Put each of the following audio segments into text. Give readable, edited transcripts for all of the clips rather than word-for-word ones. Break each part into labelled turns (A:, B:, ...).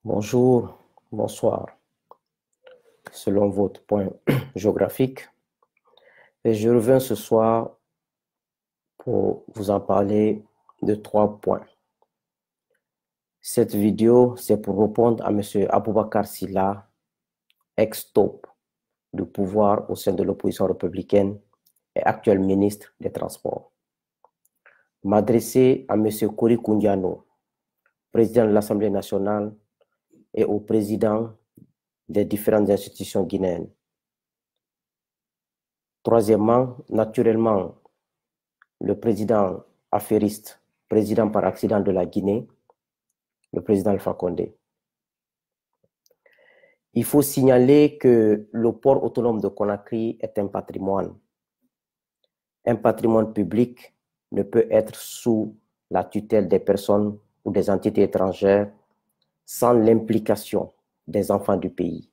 A: Bonjour, bonsoir, selon votre point géographique. Et je reviens ce soir pour vous en parler de 3 points. Cette vidéo, c'est pour répondre à M. Aboubakar Silla, ex-top du pouvoir au sein de l'opposition républicaine et actuel ministre des Transports. M'adresser à M. Kori Koundiano, président de l'Assemblée nationale et au président des différentes institutions guinéennes. Troisièmement, naturellement, le président affairiste, président par accident de la Guinée, le président Alpha Condé. Il faut signaler que le port autonome de Conakry est un patrimoine. Un patrimoine public ne peut être sous la tutelle des personnes ou des entités étrangères sans l'implication des enfants du pays.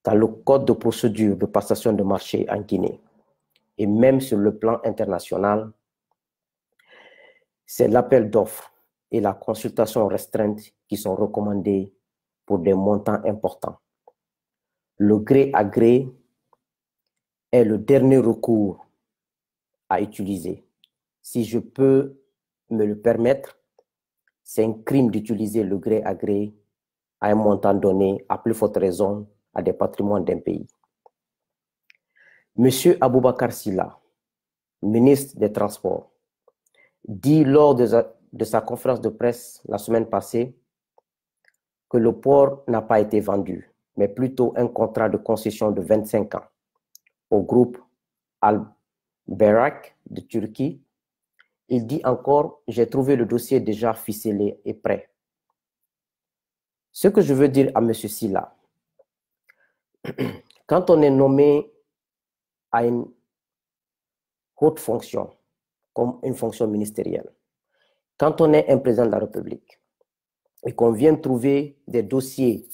A: Dans le code de procédure de passation de marché en Guinée, et même sur le plan international, c'est l'appel d'offres et la consultation restreinte qui sont recommandés pour des montants importants. Le gré à gré est le dernier recours à utiliser. Si je peux me le permettre, c'est un crime d'utiliser le gré à gré à un montant donné, à plus forte raison, à des patrimoines d'un pays. Monsieur Aboubakar Silla, ministre des Transports, dit lors de sa conférence de presse la semaine passée que le port n'a pas été vendu, mais plutôt un contrat de concession de 25 ans au groupe Al-Bayrak de Turquie. Il dit encore, j'ai trouvé le dossier déjà ficelé et prêt. Ce que je veux dire à M. Silla, quand on est nommé à une haute fonction, comme une fonction ministérielle, quand on est un président de la République et qu'on vient trouver des dossiers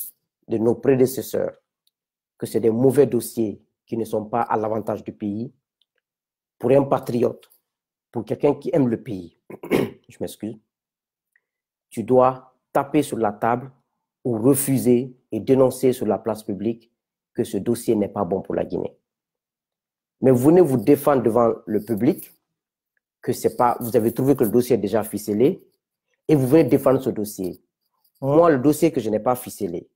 A: de nos prédécesseurs, que c'est des mauvais dossiers qui ne sont pas à l'avantage du pays, pour un patriote, pour quelqu'un qui aime le pays, je m'excuse, tu dois taper sur la table ou refuser et dénoncer sur la place publique que ce dossier n'est pas bon pour la Guinée. Mais vous venez vous défendre devant le public que c'est pas, vous avez trouvé que le dossier est déjà ficelé et vous venez défendre ce dossier. Moi, le dossier que je n'ai pas ficelé,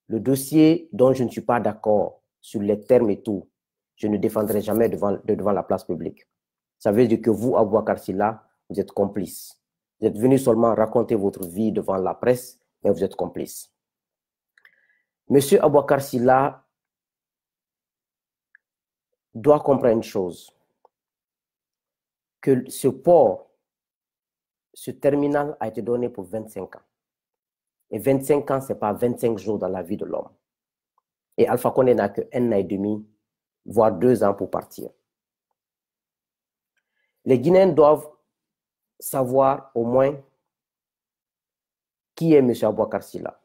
A: le dossier dont je ne suis pas d'accord sur les termes et tout, je ne défendrai jamais devant la place publique. Ça veut dire que vous, Aboubakar Silla, vous êtes complice. Vous êtes venu seulement raconter votre vie devant la presse, mais vous êtes complice. Monsieur Aboubakar Silla doit comprendre une chose, que ce port, ce terminal a été donné pour 25 ans. Et 25 ans, ce n'est pas 25 jours dans la vie de l'homme. Et Alpha Condé n'a que 1 an et demi, voire 2 ans pour partir. Les Guinéens doivent savoir au moins qui est M. Aboubakar Silla.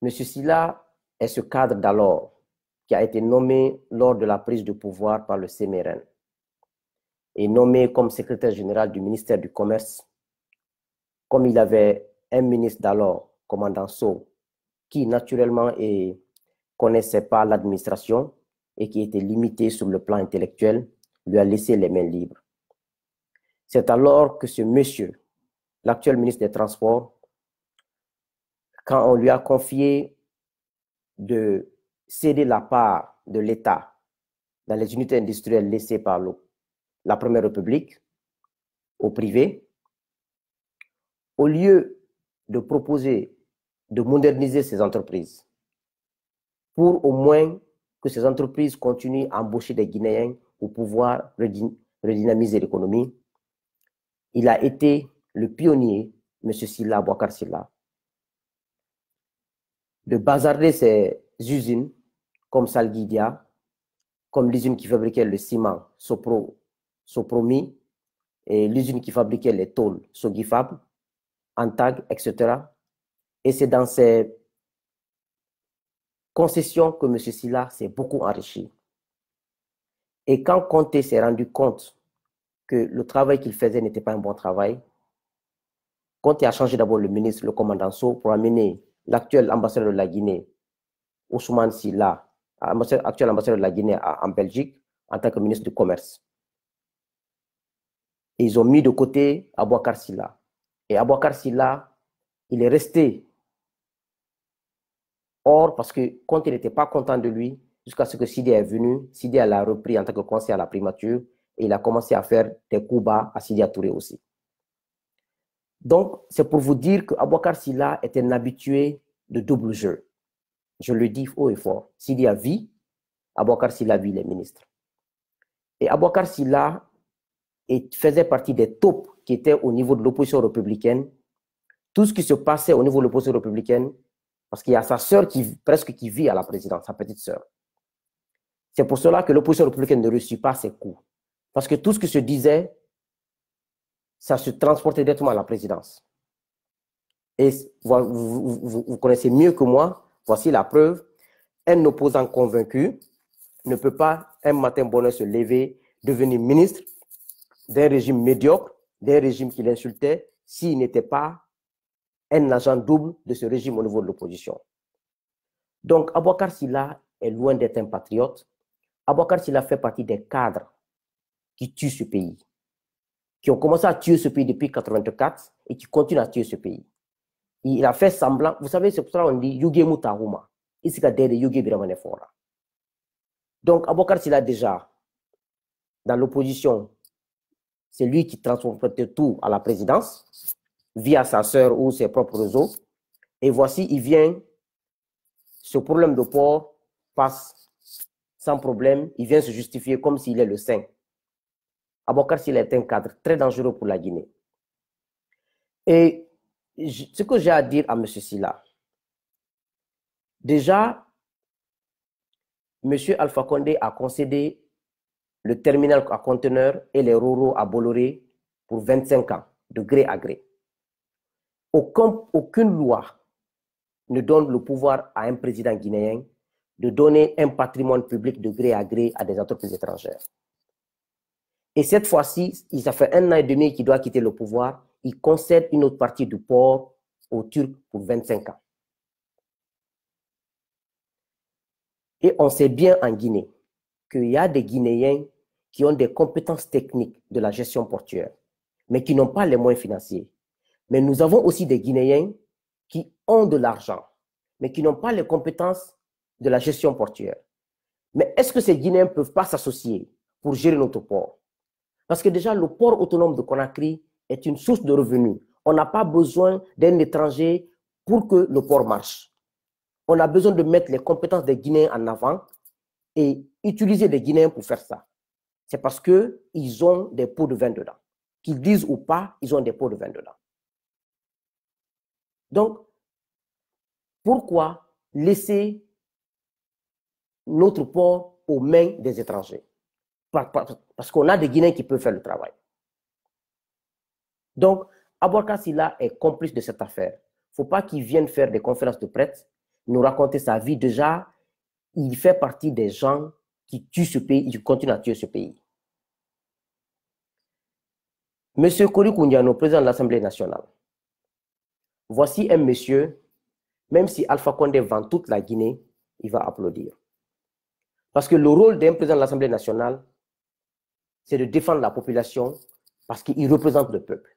A: M. Silla est ce cadre d'alors qui a été nommé lors de la prise de pouvoir par le CMRN et nommé comme secrétaire général du ministère du Commerce, comme il avait un ministre d'alors, commandant Sow, qui naturellement ne connaissait pas l'administration et qui était limité sur le plan intellectuel, lui a laissé les mains libres. C'est alors que ce monsieur, l'actuel ministre des Transports, quand on lui a confié de céder la part de l'État dans les unités industrielles laissées par la Première République au privé, au lieu de proposer de moderniser ces entreprises pour au moins que ces entreprises continuent à embaucher des Guinéens pour pouvoir redynamiser l'économie, il a été le pionnier, M. Silla, Aboubakar Silla, de bazarder ces usines comme Salguidia, comme l'usine qui fabriquait le ciment Sopromi et l'usine qui fabriquait les tôles Sogifab, Antag, etc. Et c'est dans ces concessions que M. Silla s'est beaucoup enrichi. Et quand Conté s'est rendu compte que le travail qu'il faisait n'était pas un bon travail, quand il a changé d'abord le ministre, le commandant So, pour amener l'actuel ambassadeur de la Guinée, Ousmane Silla, actuel ambassadeur de la Guinée en Belgique, en tant que ministre du Commerce. Et ils ont mis de côté Abouakar Silla. Et Abouakar Silla, il est resté hors parce que quand il n'était pas content de lui, jusqu'à ce que Sidi est venu, Sidi l'a repris en tant que conseiller à la primature et il a commencé à faire des coups bas à Sidi Touré aussi. Donc, c'est pour vous dire que Abouakar Silla est un habitué de double jeu. Je le dis haut et fort. Sidi a vu, Abouakar Silla vit les ministres. Et Abouakar Silla faisait partie des taupes qui étaient au niveau de l'opposition républicaine. Tout ce qui se passait au niveau de l'opposition républicaine, parce qu'il y a sa sœur qui vit à la présidence, sa petite sœur. C'est pour cela que l'opposition républicaine ne reçut pas ses coups. Parce que tout ce qui se disait, ça se transportait directement à la présidence. Et vous connaissez mieux que moi, voici la preuve. Un opposant convaincu ne peut pas un matin bonheur se lever, devenir ministre d'un régime médiocre, d'un régime qui l'insultait, s'il n'était pas un agent double de ce régime au niveau de l'opposition. Donc, Abouakar Silla est loin d'être un patriote. Abouakar Silla fait partie des cadres qui tuent ce pays, qui ont commencé à tuer ce pays depuis 1984 et qui continuent à tuer ce pays. Il a fait semblant, vous savez, c'est pour ça qu'on dit Yuge Mutahuma, ici qu'il y a Yuge Biramanefora. Donc, Abouakar Silla, déjà, dans l'opposition, c'est lui qui transportait tout à la présidence, via sa sœur ou ses propres réseaux. Et voici, il vient, ce problème de port passe sans problème, il vient se justifier comme s'il est le saint. Abouakar Silla est un cadre très dangereux pour la Guinée. Et ce que j'ai à dire à M. Silla, déjà, M. Alpha Condé a concédé le terminal à conteneurs et les ro-ro à Bolloré pour 25 ans, de gré à gré. Aucune loi ne donne le pouvoir à un président guinéen de donner un patrimoine public de gré à gré à des entreprises étrangères. Et cette fois-ci, ça fait 1 an et demi qu'il doit quitter le pouvoir, il concède une autre partie du port aux Turcs pour 25 ans. Et on sait bien en Guinée qu'il y a des Guinéens qui ont des compétences techniques de la gestion portuaire, mais qui n'ont pas les moyens financiers. Mais nous avons aussi des Guinéens qui ont de l'argent, mais qui n'ont pas les compétences de la gestion portuaire. Mais est-ce que ces Guinéens ne peuvent pas s'associer pour gérer notre port? Parce que déjà, le port autonome de Conakry est une source de revenus. On n'a pas besoin d'un étranger pour que le port marche. On a besoin de mettre les compétences des Guinéens en avant et utiliser des Guinéens pour faire ça. C'est parce qu'ils ont des pots de vin dedans. Qu'ils disent ou pas, ils ont des pots de vin dedans. Donc, pourquoi laisser notre port aux mains des étrangers? Parce qu'on a des Guinéens qui peuvent faire le travail. Donc, Abouakar Silla est complice de cette affaire. Il ne faut pas qu'il vienne faire des conférences de presse, nous raconter sa vie. Déjà, il fait partie des gens qui tuent ce pays et qui continuent à tuer ce pays. Monsieur Kori Koundiano, président de l'Assemblée nationale, voici un monsieur, même si Alpha Condé vend toute la Guinée, il va applaudir. Parce que le rôle d'un président de l'Assemblée nationale, c'est de défendre la population parce qu'il représente le peuple.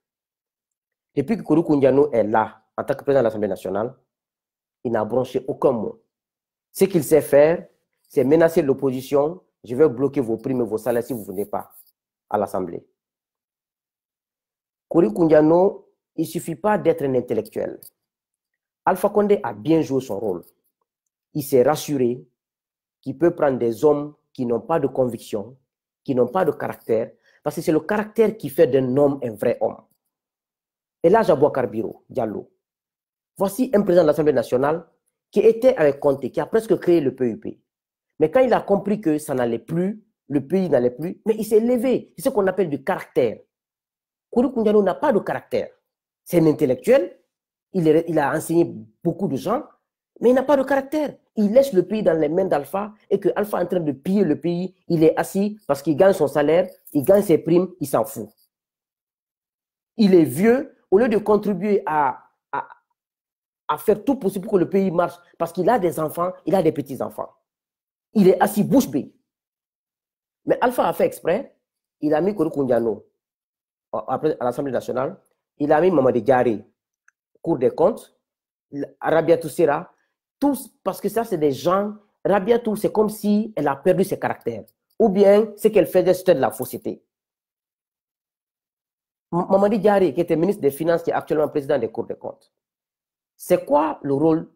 A: Depuis que Kori Koundiano est là, en tant que président de l'Assemblée nationale, il n'a branché aucun mot. Ce qu'il sait faire, c'est menacer l'opposition. Je vais bloquer vos primes et vos salaires si vous ne venez pas à l'Assemblée. Kori Koundiano, il ne suffit pas d'être un intellectuel. Alpha Condé a bien joué son rôle. Il s'est rassuré qu'il peut prendre des hommes qui n'ont pas de conviction, qui n'ont pas de caractère, parce que c'est le caractère qui fait d'un homme un vrai homme. Et là, Abouakar Diallo, voici un président de l'Assemblée nationale qui était avec Conté, qui a presque créé le PUP. Mais quand il a compris que ça n'allait plus, le pays n'allait plus, mais il s'est levé. C'est ce qu'on appelle du caractère. Kori Koundiano n'a pas de caractère. C'est un intellectuel, il a enseigné beaucoup de gens, mais il n'a pas de caractère. Il laisse le pays dans les mains d'Alpha et que Alpha est en train de piller le pays, il est assis parce qu'il gagne son salaire, il gagne ses primes, il s'en fout. Il est vieux, au lieu de contribuer à faire tout possible pour que le pays marche, parce qu'il a des enfants, il a des petits-enfants. Il est assis bouche bée. Mais Alpha a fait exprès, il a mis Kolo Koundiano à l'Assemblée nationale, il a mis Mamadi Diaré, Cour des comptes, Rabiatou Serra, tous, parce que ça, c'est des gens, Rabiatou, c'est comme si elle a perdu ses caractères. Ou bien, ce qu'elle faisait, c'était de la fausseté. Mamadi Diaré, qui était ministre des Finances, qui est actuellement président des Cours des comptes. C'est quoi le rôle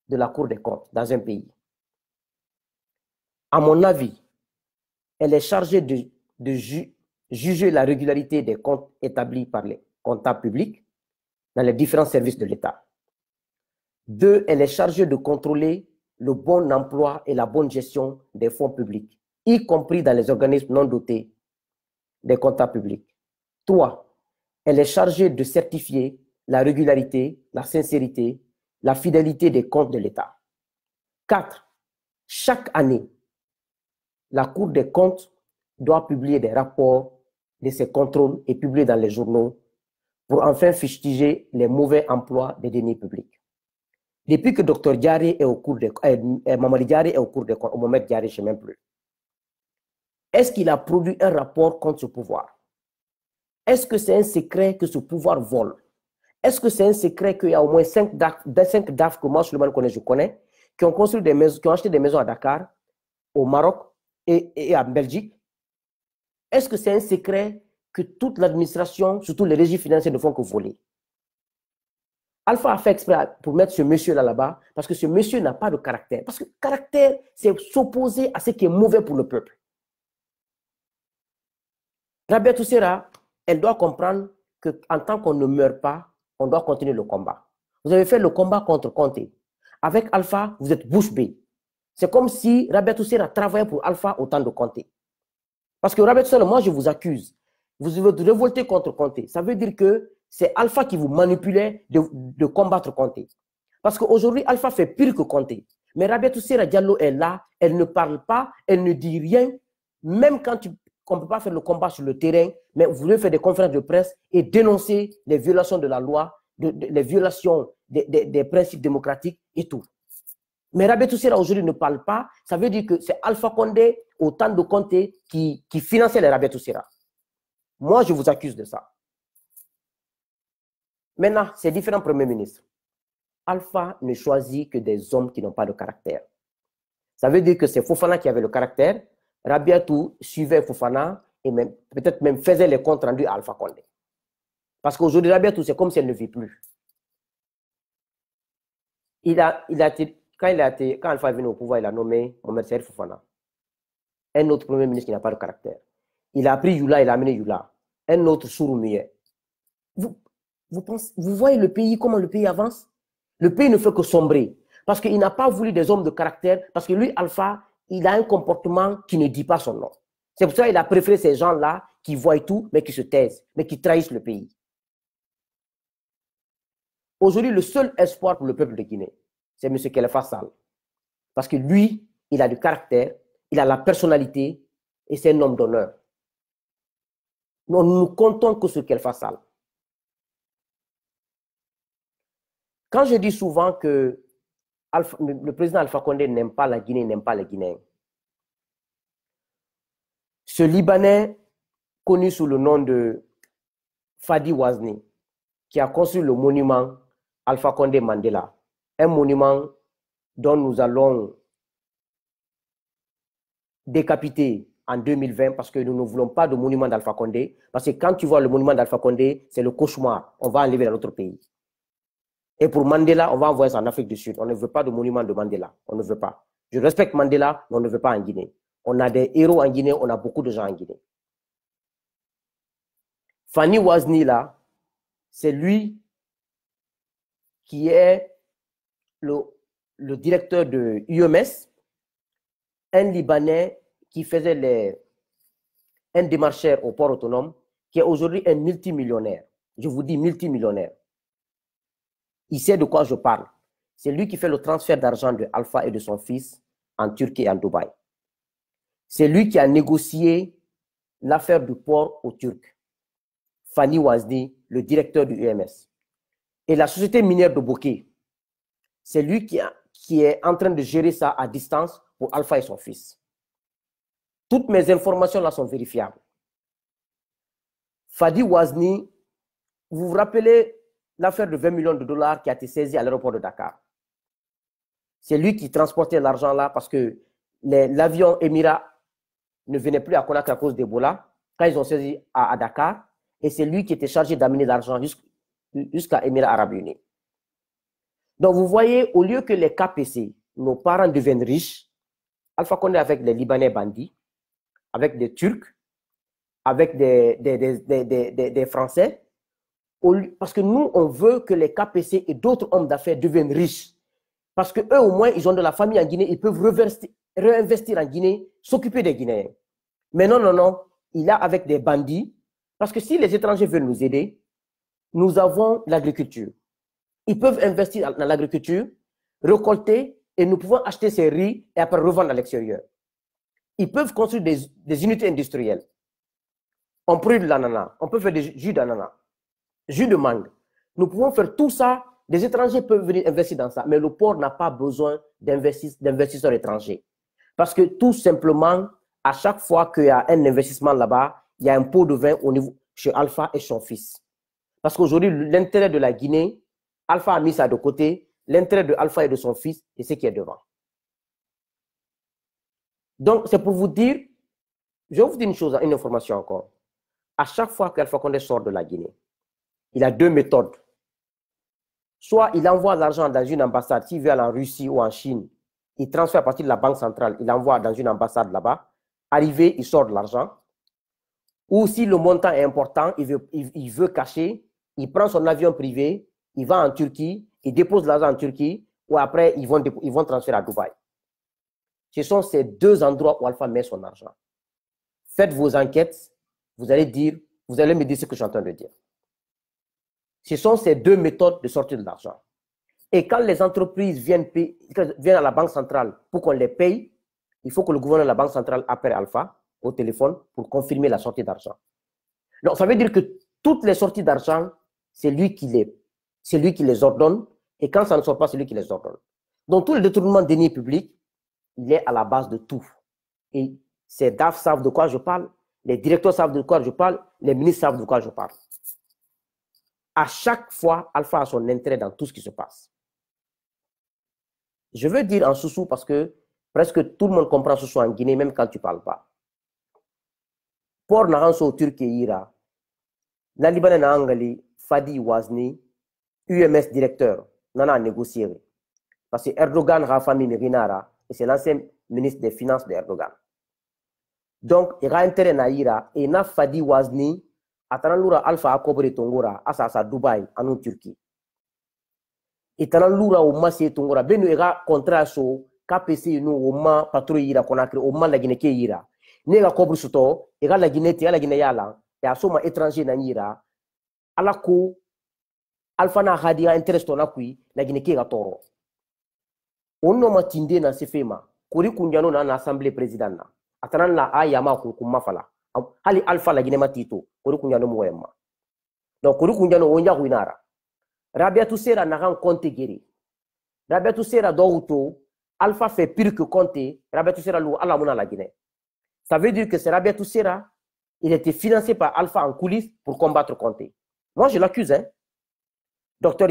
A: de la Cour des comptes dans un pays? À mon avis, elle est chargée de juger la régularité des comptes établis par les comptables publics dans les différents services de l'État. 2, elle est chargée de contrôler le bon emploi et la bonne gestion des fonds publics, y compris dans les organismes non dotés des comptables publics. 3, elle est chargée de certifier la régularité, la sincérité, la fidélité des comptes de l'État. 4, chaque année, la Cour des comptes doit publier des rapports de ses contrôles et publier dans les journaux pour enfin fustiger les mauvais emplois des deniers publics. Depuis que Dr Diaré est au cours des Mamadi Diaré est au cours des comptes, au Mohamed Diaré, je ne sais même plus, est-ce qu'il a produit un rapport contre ce pouvoir? Est-ce que c'est un secret que ce pouvoir vole? Est-ce que c'est un secret qu'il y a au moins 5 DAF que moi, je connais, qui ont construit des maisons, qui ont acheté des maisons à Dakar, au Maroc et en Belgique? Est-ce que c'est un secret que toute l'administration, surtout les régies financières, ne font que voler? Alpha a fait exprès pour mettre ce monsieur-là là-bas, parce que ce monsieur n'a pas de caractère. Parce que caractère, c'est s'opposer à ce qui est mauvais pour le peuple. Rabiatou Serra, elle doit comprendre qu'en tant qu'on ne meurt pas, on doit continuer le combat. Vous avez fait le combat contre Conté. Avec Alpha, vous êtes bouche bée. C'est comme si Rabiatou Serra travaillait pour Alpha au temps de Conté. Parce que Rabiatou Serra, moi je vous accuse. Vous vous révoltez contre Conté. Ça veut dire que c'est Alpha qui vous manipulait de combattre Conté. Parce qu'aujourd'hui, Alpha fait pire que Conté. Mais Rabiatou Serra Diallo est là, elle ne parle pas, elle ne dit rien. Même quand on ne peut pas faire le combat sur le terrain, mais vous voulez faire des conférences de presse et dénoncer les violations de la loi, les violations des principes démocratiques et tout. Mais Rabiatou Serra aujourd'hui ne parle pas, ça veut dire que c'est Alpha Condé, au temps de Conté, qui finançait les Rabiatou Serra. Moi, je vous accuse de ça. Maintenant, ces différents premiers ministres. Alpha ne choisit que des hommes qui n'ont pas de caractère. Ça veut dire que c'est Fofana qui avait le caractère, Rabiatou suivait Fofana et peut-être même faisait les comptes rendus à Alpha Condé. Parce qu'aujourd'hui, Rabiatou, c'est comme si elle ne vit plus. Quand Alpha est venu au pouvoir, il a nommé Mohamed Serif Fofana, un autre premier ministre qui n'a pas de caractère. Il a pris Yula, il a amené Yula, un autre Souroumouye. Vous voyez le pays, comment le pays avance? Le pays ne fait que sombrer. Parce qu'il n'a pas voulu des hommes de caractère, parce que lui, Alpha, il a un comportement qui ne dit pas son nom. C'est pour ça qu'il a préféré ces gens-là qui voient tout, mais qui se taisent, mais qui trahissent le pays. Aujourd'hui, le seul espoir pour le peuple de Guinée, c'est M. Khalifa Sall. Parce que lui, il a du caractère, il a la personnalité, et c'est un homme d'honneur. Nous ne comptons que sur Khalifa Sall. Quand je dis souvent que le président Alpha Condé n'aime pas la Guinée, n'aime pas les Guinéens, ce Libanais connu sous le nom de Fadi Wazni, qui a construit le monument Alpha Condé Mandela, un monument dont nous allons décapiter en 2020 parce que nous ne voulons pas de monument d'Alpha Condé, parce que quand tu vois le monument d'Alpha Condé, c'est le cauchemar, on va enlever dans notre pays. Et pour Mandela, on va envoyer ça en Afrique du Sud. On ne veut pas de monument de Mandela. On ne veut pas. Je respecte Mandela, mais on ne veut pas en Guinée. On a des héros en Guinée, on a beaucoup de gens en Guinée. Fani Wazni, là, c'est lui qui est le directeur de UMS, un Libanais qui faisait un démarcheur au port autonome, qui est aujourd'hui un multimillionnaire. Je vous dis multimillionnaire. Il sait de quoi je parle. C'est lui qui fait le transfert d'argent de Alpha et de son fils en Turquie et en Dubaï. C'est lui qui a négocié l'affaire du port aux Turcs. Fadi Wazni, le directeur du UMS. Et la société minière de Bokeh, c'est lui qui est en train de gérer ça à distance pour Alpha et son fils. Toutes mes informations là sont vérifiables. Fadi Wazni, vous vous rappelez l'affaire de 20 millions de dollars qui a été saisie à l'aéroport de Dakar. C'est lui qui transportait l'argent là parce que l'avion Émirat ne venait plus à Conakry à cause d'Ebola. Quand ils ont saisi à Dakar, et c'est lui qui était chargé d'amener l'argent jusqu'à Émirats Arabes Unis. Donc vous voyez, au lieu que les KPC, nos parents deviennent riches, Alpha Condé avec les Libanais bandits, avec des Turcs, avec des Français, parce que nous, on veut que les KPC et d'autres hommes d'affaires deviennent riches. Parce qu'eux, au moins, ils ont de la famille en Guinée, ils peuvent réinvestir en Guinée, s'occuper des Guinéens. Mais non, non, non, il est avec des bandits, parce que si les étrangers veulent nous aider, nous avons l'agriculture. Ils peuvent investir dans l'agriculture, récolter, et nous pouvons acheter ces riz et après revendre à l'extérieur. Ils peuvent construire des unités industrielles. On produit de l'ananas, on peut faire des jus d'ananas, jus de mangue. Nous pouvons faire tout ça. Des étrangers peuvent venir investir dans ça, mais le port n'a pas besoin d'investisseurs étrangers. Parce que tout simplement, à chaque fois qu'il y a un investissement là-bas, il y a un pot de vin au niveau, chez Alpha et son fils. Parce qu'aujourd'hui, l'intérêt de la Guinée, Alpha a mis ça de côté, l'intérêt de Alpha et de son fils, et ce qui est devant. Donc, c'est pour vous dire, je vais vous dire une chose, une information encore. À chaque fois qu'Alpha Condé sort de la Guinée, il a deux méthodes. Soit il envoie l'argent dans une ambassade, s'il veut aller en Russie ou en Chine, il transfère à partir de la banque centrale, il envoie dans une ambassade là-bas. Arrivé, il sort de l'argent. Ou si le montant est important, il veut cacher, il prend son avion privé, il va en Turquie, il dépose l'argent en Turquie, ou après, ils vont transférer à Dubaï. Ce sont ces deux endroits où Alpha met son argent. Faites vos enquêtes, vous allez me dire ce que je suis en train de dire. Ce sont ces deux méthodes de sortir de l'argent. Et quand les entreprises viennent à la banque centrale pour qu'on les paye, il faut que le gouverneur de la banque centrale appelle Alpha au téléphone pour confirmer la sortie d'argent. Donc, ça veut dire que toutes les sorties d'argent, c'est lui qui les ordonne. Et quand ça ne sort pas, c'est lui qui les ordonne. Donc, tous les détournements de deniers publics, il est à la base de tout. Et ces DAF savent de quoi je parle, les directeurs savent de quoi je parle, les ministres savent de quoi je parle. À chaque fois, Alpha a son intérêt dans tout ce qui se passe. Je veux dire en Soussou parce que presque tout le monde comprend Soussou en Guinée, même quand tu ne parles pas. Pour Naranso Turquie Ira, la Libanais Nangali, Fadi Wazni, UMS directeur, nana négocié. Parce que Erdogan a famille Mirinara, et c'est l'ancien ministre des Finances d'Erdogan. Donc, il a intérêt à Ira, et na Fadi Wazni, Atanalura Alpha Akobri Tongora, Asa Dubaï, en Turquie. Et Tanalura au Massi Tongora, Benu era contrat so, KPC no au ma patrouille ira Conakry, au ma la Guinée ira. Nega Kobri Soto, ega la Guinée, la Guinée yala, et à soma étranger n'ira, à la co, Alpha na Hadia intéresse ton appui, la Guinée ira toro. On n'a tindé na sefema, Kuri Kunjano na l'Assemblée présidente. Atanan la ayama kuma fala. Hali Alpha la Guinée matito, Kuri Kunjano moema. Donc Kuri Kunjano onja winara. Rabiatou Sera n'a rien compté guéri. Rabiatou Sera d'Outo, Alpha fait pire que compter, Rabiatou Sera lou alamuna la Guinée. Ça veut dire que c'est Rabiatou Sera, il était financé par Alpha en coulisses pour combattre Conté. Moi je l'accuse, hein. Docteur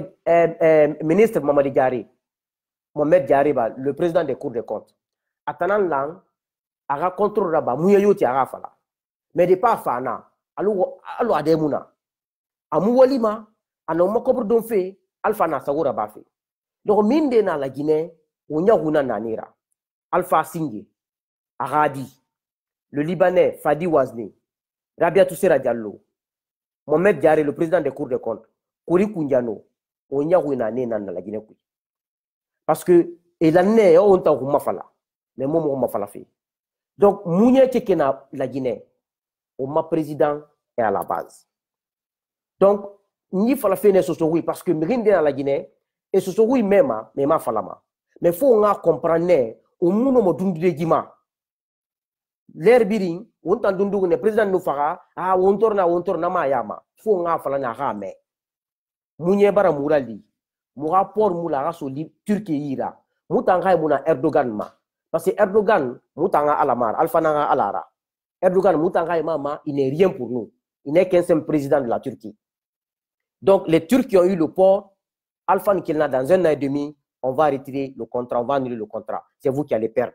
A: ministre Mamadi Diaré, Mohamed Diaré, le président des cours des comptes. Atanan lang, aga contrôle raba, mouyayoti aga fala. Mais de pas fana, allo ademuna. Amouwalima, anoma kobro don fe, Alpha na sagora bafe. Donc minde na la Guinée, on y a una nanira. Alpha Singé, Aradi, le Libanais Fadi Wazni, Rabiatou Sera Diallo, Mohamed Diaré, le président des cours des comptes, Kuri Kunjano, on y a una nena na la Guinée. Parce que et l'année on t'a mafala, mais moi mafala fait. Donc mounya kekena la Guinée, on ma président est à la base. Donc ni fala fait ne sosoui parce que mrinde dans la Guinée et sosoui même ma falama. Mais faut on comprendre au muno mo dundu de gima. L'air biring on tan dundu ne président nu faga on torna ma yama fo nga fala na ga me munye bara murali muga por mula ga so li Turquie ira mutanga muna Erdogan ma parce que Erdogan mutanga alamar alfa nanga alara Erdogan mutanga mama il n'est rien pour nous, il n'est qu'un simple président de la Turquie. Donc les Turcs qui ont eu le port Alpha Nkilna dans 1 an et demi on va retirer le contrat, on va annuler le contrat, c'est vous qui allez perdre.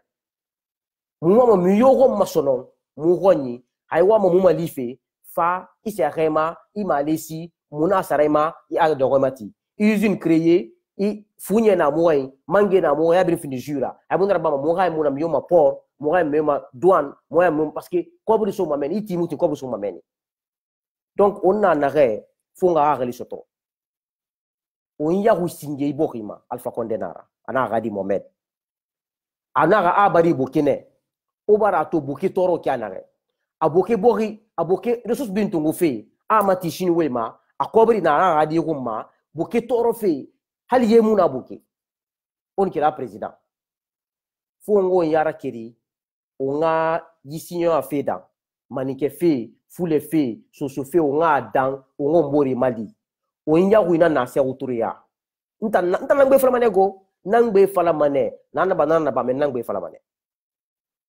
A: Mouama muyoro masonon mugoni aywa mumuma life fa isarema imalesi muna sarema ya dogomati usine créée i funye na moy mange na moy ya bin fini jura abundra ba moy muna miyoma port moy mema douane moy parce que kobu so mameni itimuti kobu so mameni. Donc on a naré funga agli soto on ya husinge ibokima Alpha Condé nara ana gadi Mohamed ana abari bokine obara to boki toro kianare aboke bori aboke ressources bintungu fe amati shinwe ma akobri na radi rumma boki toro fe hali yemuna boki on kira président fongo yara kiri onga yisinyo afeda manike fe fule fe soso fe onga dan ongo mbori mali onya huina na se uturia nta nangbe fala manego nangbe fala mane nana banana ba men nangbe fala mane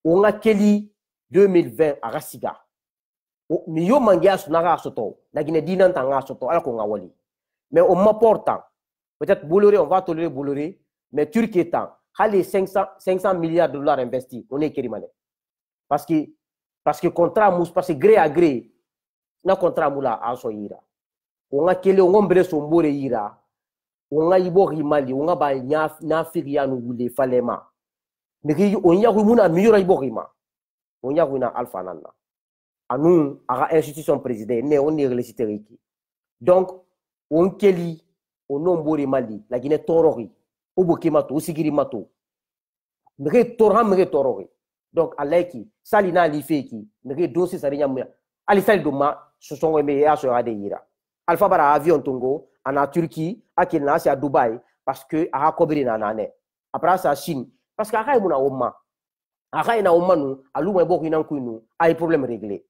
A: on a keli 2020 à Rasiga. Mi yo mangia sunara soto, na Guinée dinan tanga soto, ala ko ngawali. Mais on m'apporte, peut-être Bolloré, on va tolérer Bolloré, mais Turquie étant, les 500 milliards de dollars investis, on est kérimane. Parce que contrat mous, parce que gré à gré, na contrat moula à so ira. On a keli, on ombre son bore ira, on a ibo rimali, on a ba na firia nou wule falema. Mais on y a eu mieux iborima on y a eu Alpha Nana à nous à institution président né on est récité donc on keli on nombre mali la Guinée torori au bokimato au sigirimato mais torori donc aleki salina lifeki mais dossier sarinya ali sal doma ce sont mes ya so ade ira Alpha bara avion tongo en Turquie à Kenya c'est à Dubaï parce que a cobri na nane après ça Chine parce que akaye muna omma akaye na omma nu aluma boko ina nkunu ay problème réglé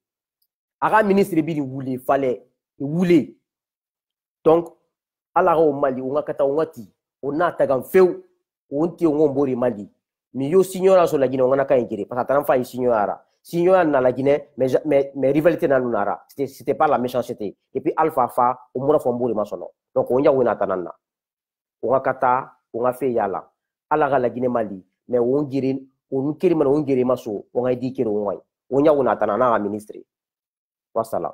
A: aka ministre bi ni wule fallait wule donc ala o mali on kata ngati on ataga feu on ti ngombori mali mi yo signora so la Guinée on ka ingéré parce que tan fa signora na la Guinée mais rivalité na nunara c'était pas la méchanceté et puis Alpha fa o mura fo mbori masono donc on ya wona tanana on kata on a fait yala ala la Guinée mali mais on girin on kiri man on giri maso on a dit kiri on ya wona tanana ministre wassalam.